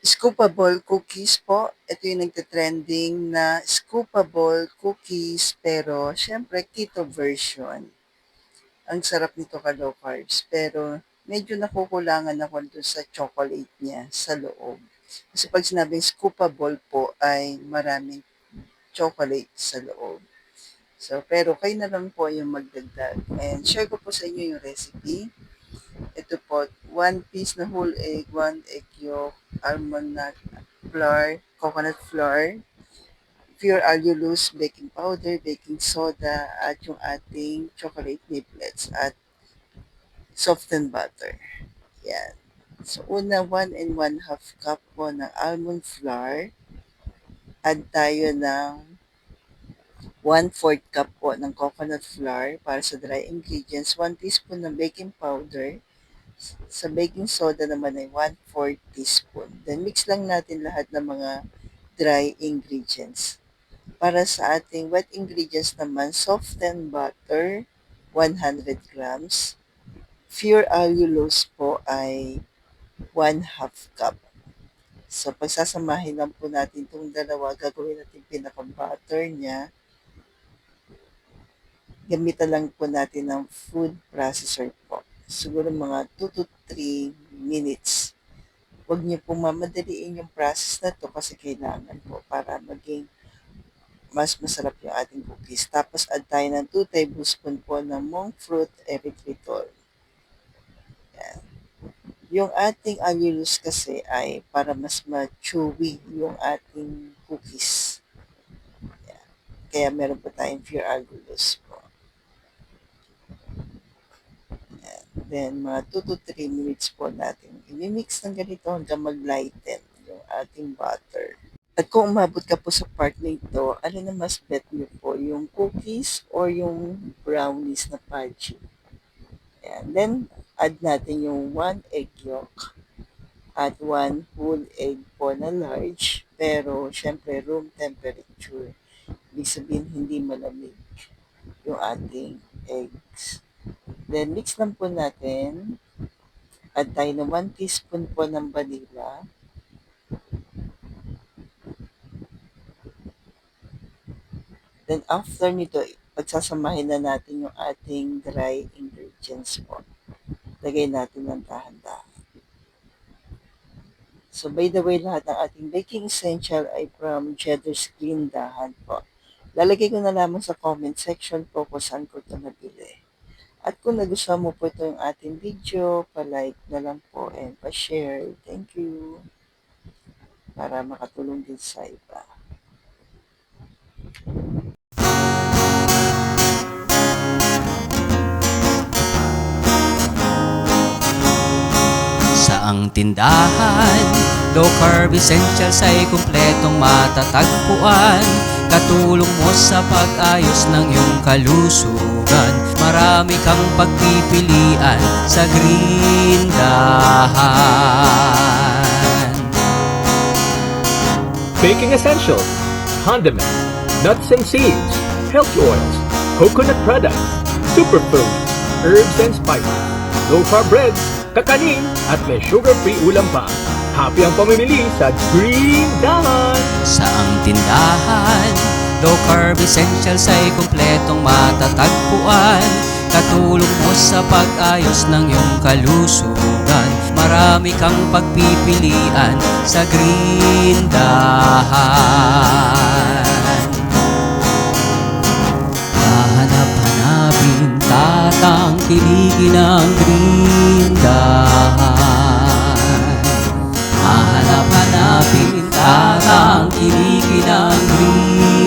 Scoopable cookies po. Ito yung nagte-trending na scoopable cookies pero syempre keto version. Ang sarap nito ka-low carbs pero medyo nakukulangan ako dun sa chocolate niya sa loob. Kasi pag sinabing scoopable po ay maraming chocolate sa loob. So, pero kayo na lang po yung magdagdag. And share ko po sa inyo yung recipe. Ito po, 1 piece na whole egg, 1 egg yolk, almond nut, flour, coconut flour, pure allulose, baking powder, baking soda, at yung ating chocolate niblets at softened butter. Yan. So, una, 1 and 1/2 cup po ng almond flour. Add tayo ng 1/4 cup po ng coconut flour para sa dry ingredients. 1 teaspoon ng baking powder. Sa baking soda naman ay 1/4 teaspoon. Then mix lang natin lahat ng mga dry ingredients. Para sa ating wet ingredients naman, softened butter, 100 grams. Pure allulose po ay 1/2 cup. So, pagsasamahin lang po natin itong dalawa, gagawin natin pinaka-butter niya. Gamitan lang po natin ng food processor po. Siguro mga 2 to 3 minutes. Huwag niyo po mamadaliin yung process na to kasi kailangan po para maging mas masarap yung ating cookies. Tapos add tayo ng 2 tablespoon po ng monk fruit erythritol. Yan. Yung ating allulose kasi ay para mas ma-chewy yung ating cookies. Yan. Kaya meron po tayong pure allulose po. Then, mga 2 to 3 minutes po natin i-mix ng ganito hanggang mag-lighten yung ating butter. At kung umabot ka po sa part na ito, alin na mas bet nyo po, yung cookies or yung brownies na fudgy? Ayan. Then, add natin yung 1 egg yolk at 1 whole egg po na large, pero syempre room temperature. Ibig sabihin hindi malamig yung ating eggs. Then, mix lang po natin. Add tayo ng 1 teaspoon po ng vanilla. Then, after nito, pagsasamahin na natin yung ating dry ingredients po. Lagay natin ng dahan-dahan. So, by the way, lahat ng ating baking essential ay from Cheddar's Green Dahan po. Lalagay ko na lamang sa comment section po kung saan ko ito nabili. At kung nagustuhan mo po ito yung ating video, pa-like na lang po and pa-share. Thank you. Para makatulong din sa iba. Saang tindahan, low carb essentials ay kumpletong matatagpuan. Katulong mo sa pag-ayos ng iyong kalusugan. Marami kang pagpipilian sa Green Dahan. Baking essentials, condiments, nuts and seeds, healthy oils, coconut products, superfoods, herbs and spices, low-carb breads, kakanin, at may sugar-free ulam pa. Happy ang pamimili sa Green Dahan! Saang tindahan, low carb essentials ay kumpletong matatagpuan. Katulong mo sa pag-ayos ng iyong kalusugan. Marami kang pagpipilian sa Green Dahan. Hahanap-hanapin, tatangkilikin ang Green Dahan. Hahanap-hanapin, tatangkilikin ang Green